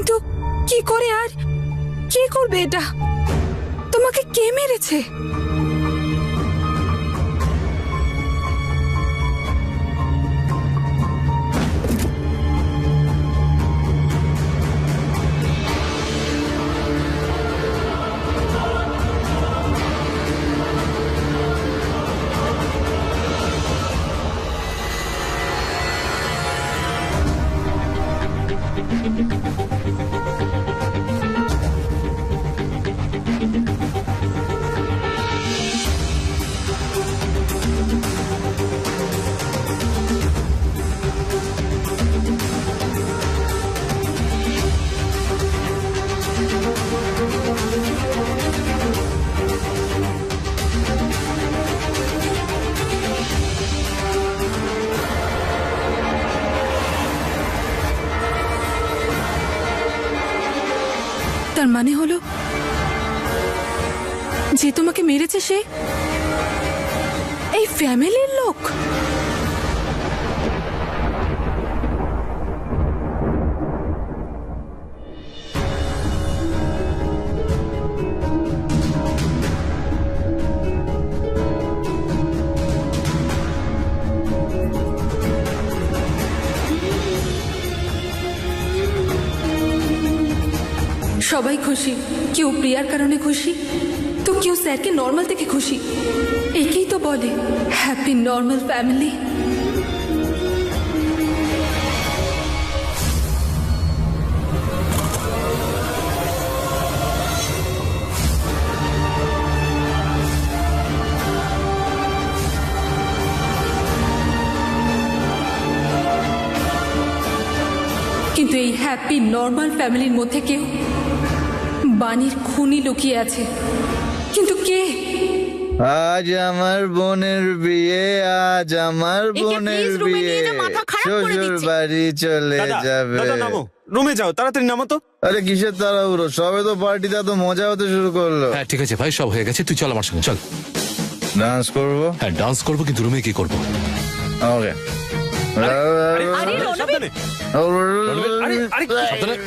কিন্তু কি করে আর কে করবে এটা? তোমাকে কে মেরেছে? তার মানে হলো যে তোমাকে মেরেছে সে এই ফ্যামিলির লোক। সবাই খুশি, কেউ প্রিয়ার কারণে খুশি তো কেউ স্যারকে নর্মাল থেকে খুশি। একেই তো বলে হ্যাপি নর্মাল ফ্যামিলি। কিন্তু এই হ্যাপি নর্মাল ফ্যামিলির মধ্যে কেউ বাণীর খুনি লুকিয়ে আছে। কিন্তু কে? আজ আমার বোনের বিয়ে, আজ আমার বোনের বিয়ে, শ্বশুর বাড়ি চলে যাবে। রুমে যাও, তাড়াতাড়ি নামো তো। আরে কিসের তাড়াহুড়ো, সবে তো পার্টিতে এত মজা হতে শুরু করলো। হ্যাঁ ঠিক আছে ভাই, সব হয়ে গেছে, তুই চল আমার সঙ্গে চল। ডান্স করবো? হ্যাঁ ডান্স করবো, কিন্তু রুমে কি করবো? ওকে। সাবধানে। সাবধানে।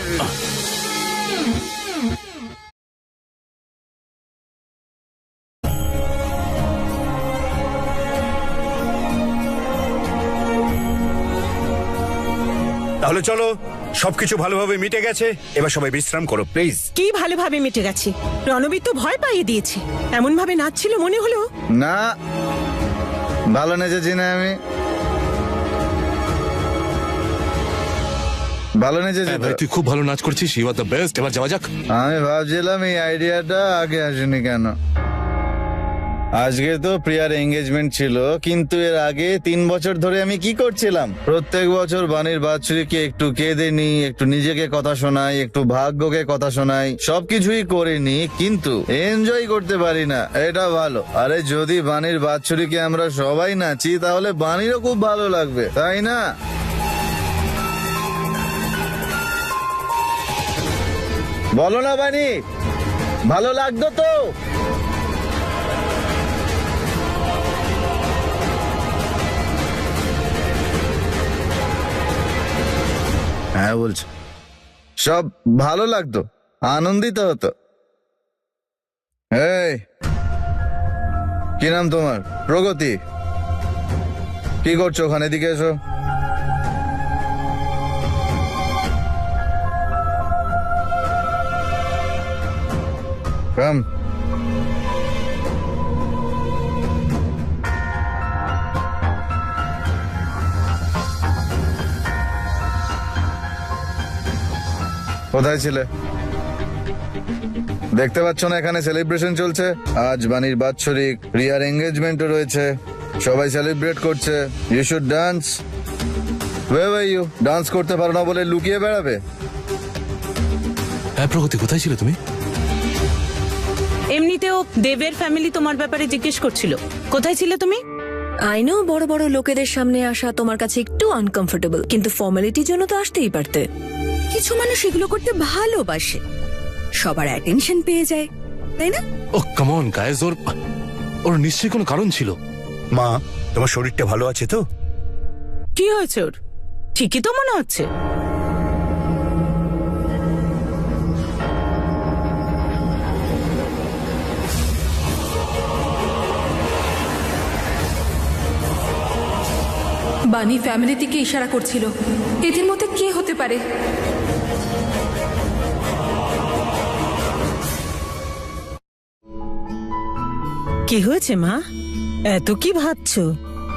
তাহলে চলো, সবকিছু ভালোভাবে মিটে গেছে, এবার সবাই বিশ্রাম করো প্লিজ। কি ভালোভাবে মিটে গেছে? রণবীর তো ভয় পাইয়ে দিয়েছে, এমন ভাবে নাচছিল মনে হলো। না, ভালো নেচেছি না আমি? ভালো নেচেছি হ্যাঁ তো? ভাই তুই খুব ভালো নাচ করছিস, ইউ আর দ্য বেস্ট। এবার যাওয়া যাক। আমি ভাবছিলাম এই আইডিয়াটা আগে আসেনি কেন। আজকে তো প্রিয়ার এঙ্গেজমেন্ট ছিল, কিন্তু এর আগে 3 বছর ধরে আমি কি করছিলাম? প্রত্যেক বছর বাণীর বাৎসরিকে একটু কেঁদে নি, একটু নিজেকে কথা শোনাই, একটু ভাগ্যকে কথা শোনাই, সবকিছুই করিনি, কিন্তু এনজয় করতে পারি না। এটা ভালো। আরে যদি বাণীর বাৎসরিকে আমরা সবাই নাচি তাহলে বাণীরও খুব ভালো লাগবে, তাই না? বলো না বাণী, ভালো লাগতো তো? হ্যাঁ বলছি, সব ভালো লাগতো, আনন্দিত হতো। এই কি নাম তোমার? প্রগতি। কি করছো ওখানে? এদিকে এসো। কাম। কোথায় ছিলে? দেখতে পাচ্ছ না এখানে সেলিব্রেশন চলছে? আজ বাণীর বাৎসরিক, রিয়ার এঙ্গেজমেন্টও রয়েছে, সবাই সেলিব্রেট করছে। You should dance. Way way you dance করতে পারো না বলে লুকিয়ে বেড়াবে? হ্যাঁ প্রগতি, কোথায় ছিলে তুমি? এমনিতেও দেবের ফ্যামিলি তোমার ব্যাপারে জিজ্ঞেস করছিল, কোথায় ছিলে তুমি? আইনো বড় বড় লোকেদের সামনে আসা তোমার কাছে একটু আনকমফোর্টেবল, কিন্তু ফর্মালিটির জন্য তো আসতেই পারতে। কিছু মানুষ এগুলো করতে ভালোবাসে, সবার অ্যাটেনশন পেয়ে যায়, তাই না? ও কাম অন গাইস, ওর নিশ্চয়ই কোনো কারণ ছিল। মা, তোমার শরীরটা ভালো আছে তো? কি হয়েছে ওর? ঠিকই তো মনে হচ্ছে। বানি ফ্যামিলি থেকে ইশারা করছিল। এদের মধ্যে কে হতে পারে? কি হয়েছে মা, এত কি ভাবছো?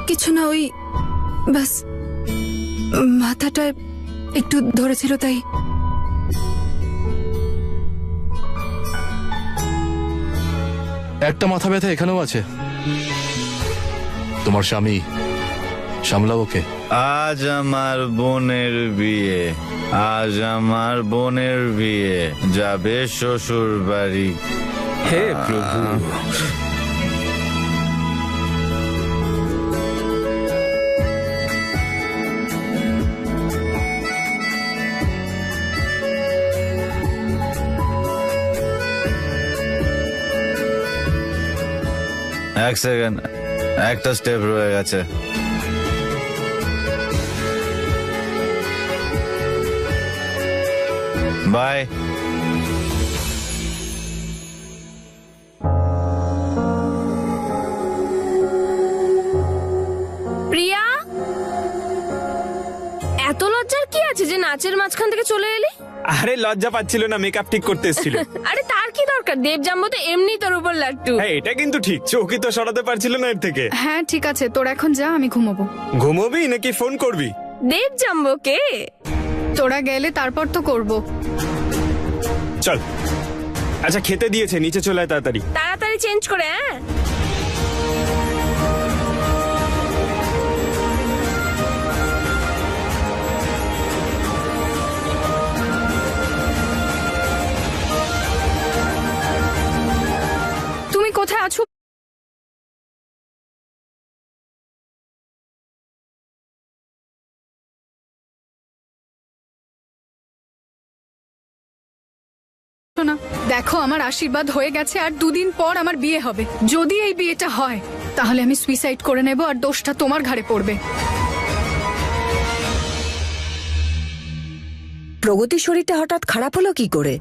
কিছু না, ওই বাস মাথাটা একটু ধরেছিল তাই। একটা মাথা ব্যথা এখানেও আছে। তোমার স্বামী সামলাও ওকে। আজ আমার বোনের বিয়ে, আজ আমার বোনের বিয়ে, যাবে শ্বশুর বাড়ি। হে প্রভু, এক সেকেন্ড, একটা স্টেপ রয়ে গেছে। বাই। প্রিয়া, এত লজ্জার কি আছে যে নাচের মাঝখান থেকে চলে এলি? আরে লজ্জা পাচ্ছিল না, মেকআপ ঠিক করতে এসেছিল। আরে তার কি দরকার, দেব জাম্বো তো এমনি তোর উপর লাট্টু। হ্যাঁ, এটা কিন্তু ঠিক, চৌকি তো সরাতে পারছিল না এর থেকে। হ্যাঁ ঠিক আছে, তোরা এখন যা, আমি ঘুমাবো। ঘুমোবি নাকি ফোন করবি? দেব জাম্বোকে তোরা গেলে তারপর তো করব। চল। আচ্ছা, খেতে দিয়েছে, নিচে চলে আয় তাড়াতাড়ি। তাড়াতাড়ি চেঞ্জ করে। হ্যাঁ, তুমি কোথায় আছো? না, দেখো আমার আশীর্বাদ হয়ে গেছে আর 2 দিন পর আমার বিয়ে হবে। যদি এই বিয়েটা হয় তাহলে আমি সুইসাইড করে নেব আর দোষটা তোমার ঘাড়ে পড়বে। প্রগতির শরীরটা হঠাৎ খারাপ হলো কি করে?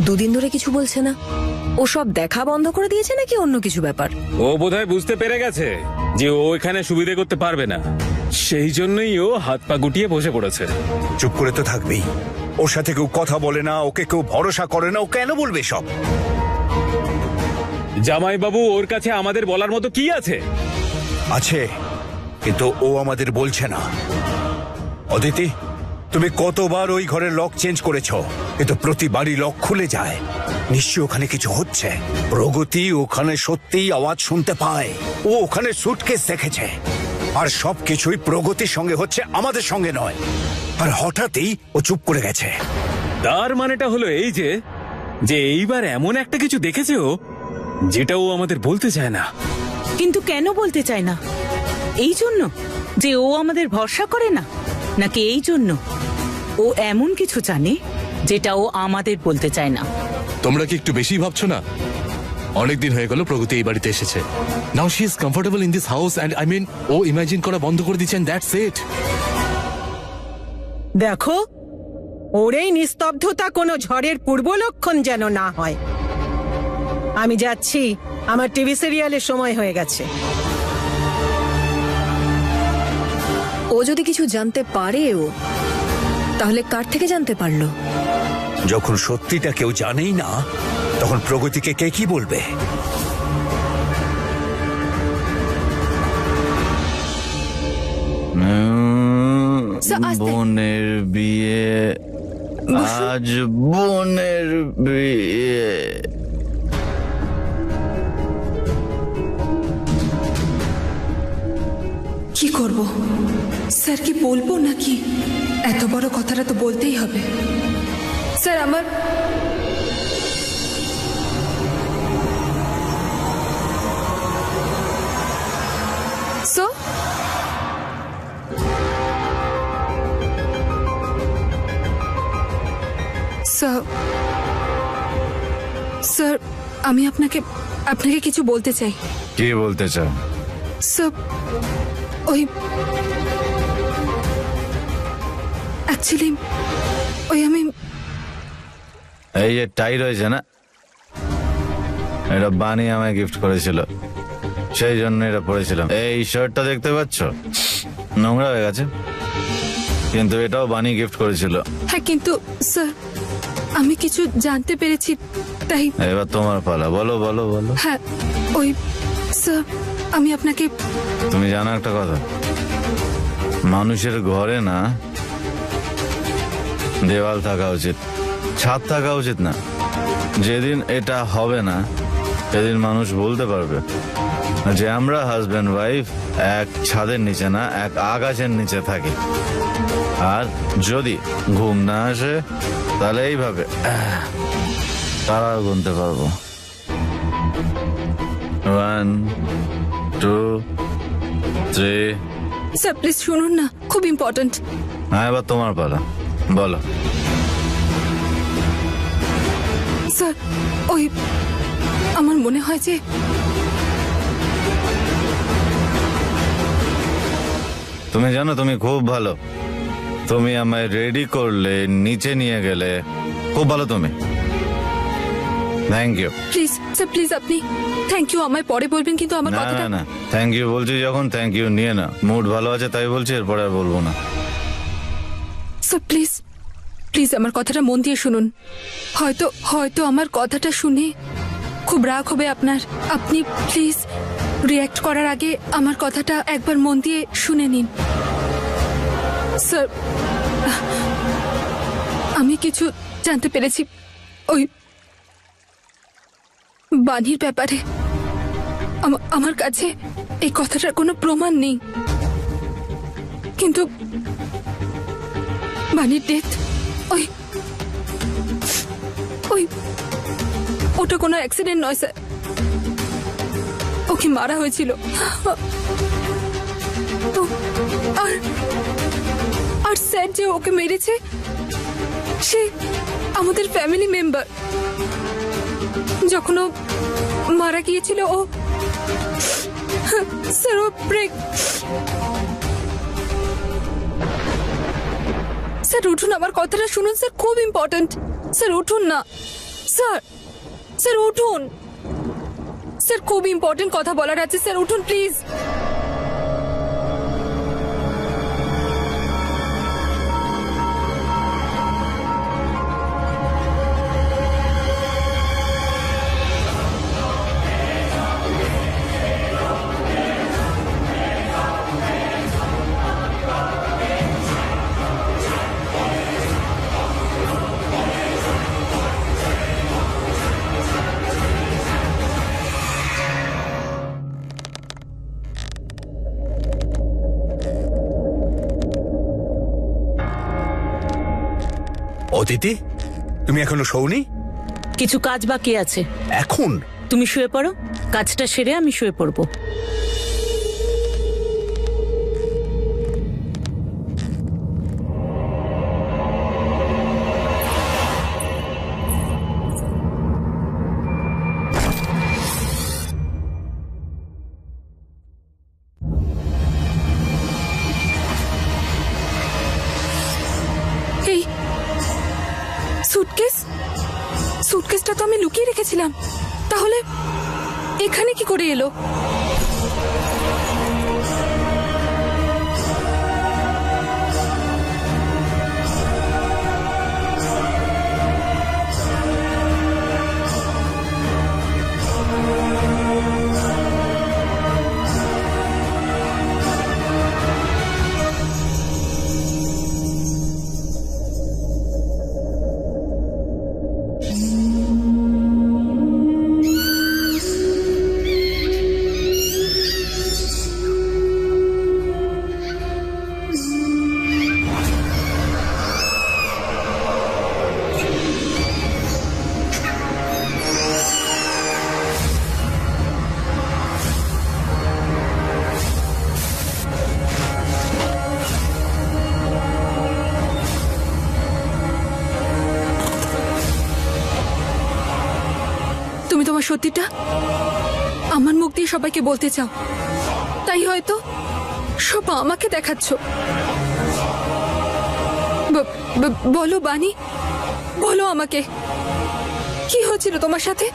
2 দিন ধরে কিছু বলছে না। ও সব দেখা বন্ধ করে দিয়েছে নাকি অন্য কিছু ব্যাপার? ও বোধহয় বুঝতে পেরে গেছে যে ও এখানে সুবিধে করতে পারবে না, সেই জন্যই ও হাত পা গুটিয়ে বসে পড়েছে। চুপ করে তো থাকবেই। ওর সাথে কেউ কথা বলে না, ওকে কেউ ভরসা করে না, ও কেন বলবে সব? জামাই বাবু, ওর কাছে আমাদের বলার মতো কি আছে? আছে, কিন্তু ও আমাদের বলছে না। অদিতি, তুমি কতবার ওই ঘরের লক চেঞ্জ করেছো, কিন্তু প্রতিবারই লক খুলে যায়। নিশ্চয়ই ওখানে কিছু হচ্ছে। প্রগতি ওখানে সত্যিই আওয়াজ শুনতে পায়। ও ওখানে সুটকেস দেখেছে, আর সবকিছুই প্রগতির সঙ্গে হচ্ছে, আমাদের সঙ্গে নয়। আর হঠাৎই ও চুপ করে গেছে। তার মানেটা হলো এই যে যে এইবার এমন একটা কিছু দেখেছে ও, যেটা ও আমাদের বলতে চায় না। কিন্তু কেন বলতে চায় না? এই জন্য যে ও আমাদের ভরসা করে না, নাকি এই জন্য ও এমন কিছু জানে যেটা ও আমাদের বলতে চায় না? তোমরা কি একটু বেশি ভাবছো না? অনেকদিন হয়ে গেল প্রগতি এই বাড়িতে এসেছে। Now she is comfortable in this house and I mean ও ইমাজিন করা বন্ধ করে দিচ্ছেন, দ্যাটস ইট। দেখো, ওর এই নিস্তব্ধতা কোনো ঝড়ের পূর্ব লক্ষণ যেন না হয়। আমি যাচ্ছি, আমার টিভি সিরিয়ালের সময় হয়ে গেছে। ও যদি কিছু জানতে পারেও, তাহলে কার থেকে জানতে পারলো? যখন সত্যিটা কেউ জানেই না, তখন প্রগতিকে কে কি বলবে? বোনের বিয়ে, আজ বোনের বিয়ে। কি করব? স্যার কি বলবো নাকি? এত বড় কথাটা তো বলতেই হবে। স্যার আমার স্যার, আমি আপনাকে কিছু বলতে চাই। কি বলতে চাও? স্যার, ওই অ্যাকচুয়ালি ওই আমি এই যে টাই রয়েছে না, এটা বানি আমায় গিফট করেছিল, সেই জন্য এটা পরেছিলাম। এই শার্টটা দেখতে পাচ্ছ, নোংরা হয়ে গেছে, কিন্তু এটাও বানি গিফট করেছিল। হ্যাঁ কিন্তু স্যার আমি কিছু জানতে পেরেছি তাই। এবার তোমার পালা, বলো বলো বলো। হ্যাঁ ওই স্যার আমি আপনাকে, তুমি জানো একটা কথা, মানুষের ঘরে না দেওয়াল থাকা উচিত, ছাদ থাকা উচিত না। যেদিন এটা হবে না সেদিন মানুষ বলতে পারবে যে আমরা হাজব্যান্ড ওয়াইফ এক ছাদের নিচে না এক আকাশের নিচে থাকি। আর যদি ঘুম না আসে তাহলে এইভাবে তারা গুনতে পারবো, 1 2 3। স্যার প্লিজ শুনুন না, খুব ইম্পর্ট্যান্ট। হ্যাঁ এবার তোমার পালা, বলো। স্যার ওই আমার মনে হয় যে তুমি জানো তুমি খুব ভালো, তুমি আমায় রেডি করলে, নিচে নিয়ে গেলে, খুব ভালো তুমি। Thank you. Please sir please আপনি থ্যাংক ইউ আমায় পরে বলবেন, কিন্তু আমার না কথাটা না না, থ্যাংক ইউ বলছি যখন থ্যাংক ইউ নিয়ে না। মুড ভালো আছে তাই বলছি, এরপরে আর বলবো না। স্যার প্লিজ প্লিজ আমার কথাটা মন দিয়ে শুনুন। হয়তো হয়তো আমার কথাটা শুনে খুব রাগ হবে আপনার, আপনি প্লিজ রিঅ্যাক্ট করার আগে আমার কথাটা একবার মন দিয়ে শুনে নিন। স্যার আমি কিছু জানতে পেরেছি ওই বাণীর ব্যাপারে। আমার কাছে এই কথাটার কোনো প্রমাণ নেই, কিন্তু বাণীর ডেথ ওই ওই ওটা কোনো অ্যাক্সিডেন্ট নয় স্যার, ওকে মারা হয়েছিল। আর আর স্যার যে ওকে মেরেছে সে আমাদের ফ্যামিলি মেম্বার। যখন ও মারা গিয়েছিল ও স্যার ও ব্রেক। স্যার উঠুন, আমার কথাটা শুনুন স্যার, খুব ইম্পর্ট্যান্ট। স্যার উঠুন না স্যার, স্যার উঠুন স্যার, খুব ইম্পর্ট্যান্ট কথা বলার আছে স্যার, উঠুন প্লিজ। অদিতি, তুমি এখনো শোওনি? কিছু কাজ বাকি আছে। এখন তুমি শুয়ে পড়ো, কাজটা সেরে আমি শুয়ে পড়বো। এই সুটকেস, সুটকেসটা তো আমি লুকিয়ে রেখেছিলাম, তাহলে এখানে কি করে এলো? তুমি তোমার সত্যিটা আমার মুখ দিয়ে সবাইকে বলতে চাও, তাই হয়তো সব আমাকে দেখাচ্ছ। বলো বানি, বলো আমাকে কি হয়েছিল তোমার সাথে?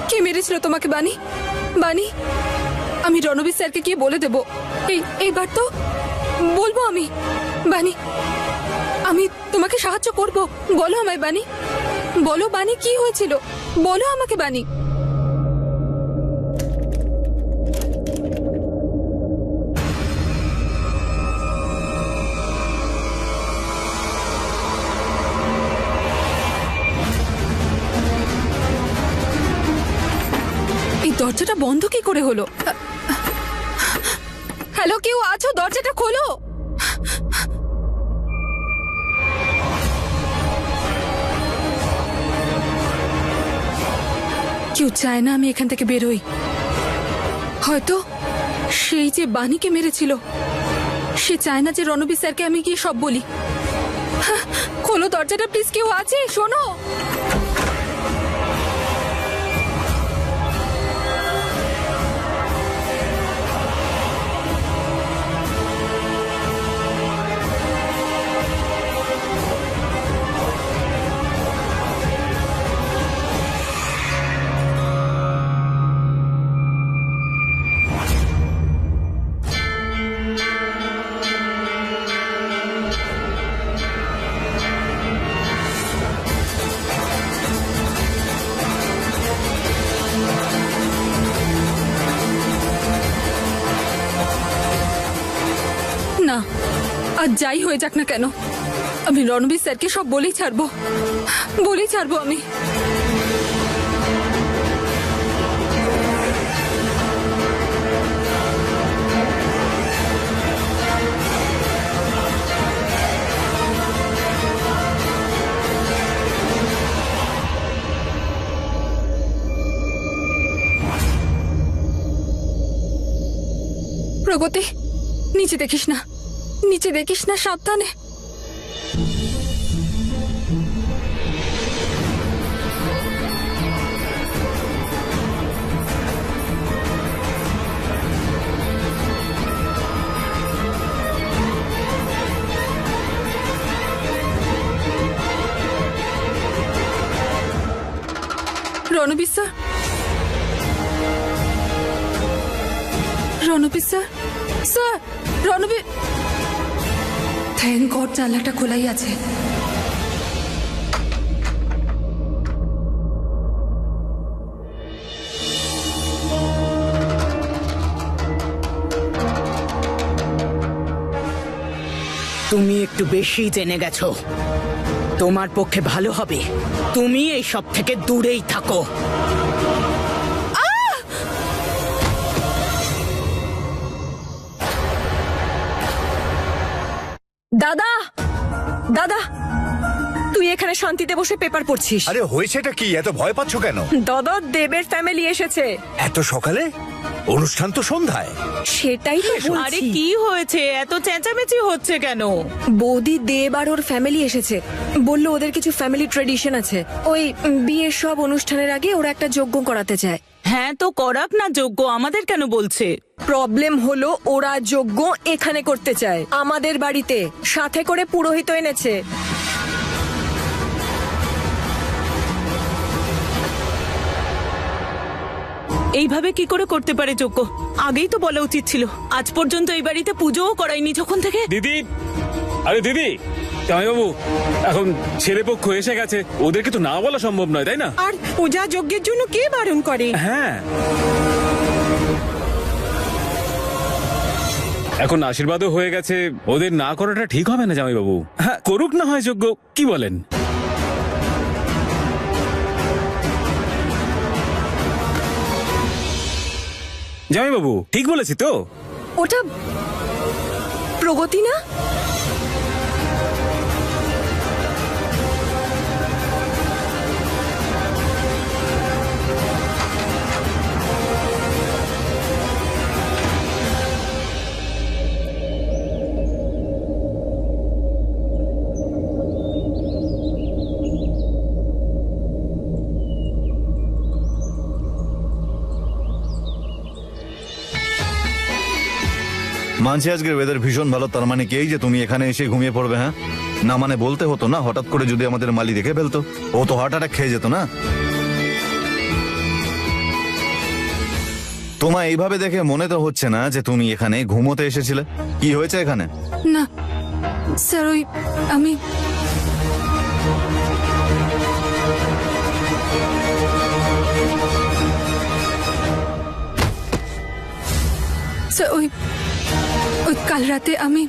কে মেরেছিল তোমাকে বানি? বানি আমি রণবীর স্যারকে গিয়ে বলে দেব। এইবার তো বলবো আমি। বানি, আমি তোমাকে সাহায্য করব। বলো আমায় বানি, বলো বানি কি হয়েছিল, বলো আমাকে বানি। এই দরজাটা বন্ধ কি করে হলো? হ্যালো, কেউ আছো? দরজাটা খোলো। কেউ চায় না আমি এখান থেকে বেরোই। হয়তো সেই যে বাণীকে মেরেছিল, সে চায় না যে রণবীর স্যারকে আমি গিয়ে সব বলি। খোলো দরজাটা প্লিজ, কেউ আছে? শোনো। না, আর যাই হয়ে যাক না কেন, আমি রণবীর স্যারকে সব বলেই ছাড়বো, বলেই ছাড়বো আমি। প্রগতি, নিচে দেখিস না, নিচে দেখিস না, সাবধানে। Ranbir sir, Ranbir sir, sir Ranbir. Thank God জানলাটা খোলাই আছে। তুমি একটু বেশি জেনে গেছো। তোমার পক্ষে ভালো হবে তুমি এই সব থেকে দূরেই থাকো। দাদা, দাদা, তুই এখানে শান্তিতে বসে পেপার পড়ছিস। আরে হয়েছেটা কি? এত ভয় পাচ্ছ কেন? দাদা, দেবের ফ্যামিলি এসেছে। এত সকালে? অনুষ্ঠান তো সন্ধ্যায়। সেটাই তো আরে বলছি। কি হয়েছে? এত চেঁচামেচি হচ্ছে কেন? বৌদি, দেব আর ওর ফ্যামিলি এসেছে। বললো ওদের কিছু ফ্যামিলি ট্রেডিশন আছে। ওই বিয়ের সব অনুষ্ঠানের আগে ওরা একটা যজ্ঞ করাতে চায়। হ্যাঁ, তো করাক না যজ্ঞ, আমাদের কেন বলছে? প্রবলেম হলো ওরা যজ্ঞ এখানে করতে চায়, আমাদের বাড়িতে। সাথে করে পুরোহিত এনেছে। এইভাবে কি করে করতে পারে যজ্ঞ? আগেই তো বলা উচিত ছিল। আজ পর্যন্ত এই বাড়িতে পুজোও করায়নি যখন থেকে। দিদি, আরে দিদি, জামাইবাবু, এখন ছেলেপক্ষ এসে গেছে, ওদেরকে তো না বলা সম্ভব নয়, তাই না? আর পূজা যজ্ঞের জন্য কে বারণ করে? হ্যাঁ, এখন আশীর্বাদও হয়ে গেছে, ওদের না করাটা ঠিক হবে না জামাইবাবু। হ্যাঁ, করুক না হয় যজ্ঞ, কি বলেন? জামাইবাবু ঠিক বলেছি তো? ওটা প্রগতি না? মানছি আজকের ওয়েদার ভীষণ ভালো, তার মানে কি এই যে তুমি এখানে এসে ঘুমিয়ে পড়বে? হ্যাঁ না, মানে বলতে হতো না, হঠাৎ করে যদি আমাদের মালি দেখে ফেলতো, ও তো হার্ট অ্যাটাক খেয়ে যেত না। তোমায় এইভাবে দেখে মনে তো হচ্ছে না যে তুমি এখানে ঘুমোতে এসেছিলে। কি হয়েছে এখানে? না স্যার, ওই আমি স্যার ওই ওই কাল রাতে আমি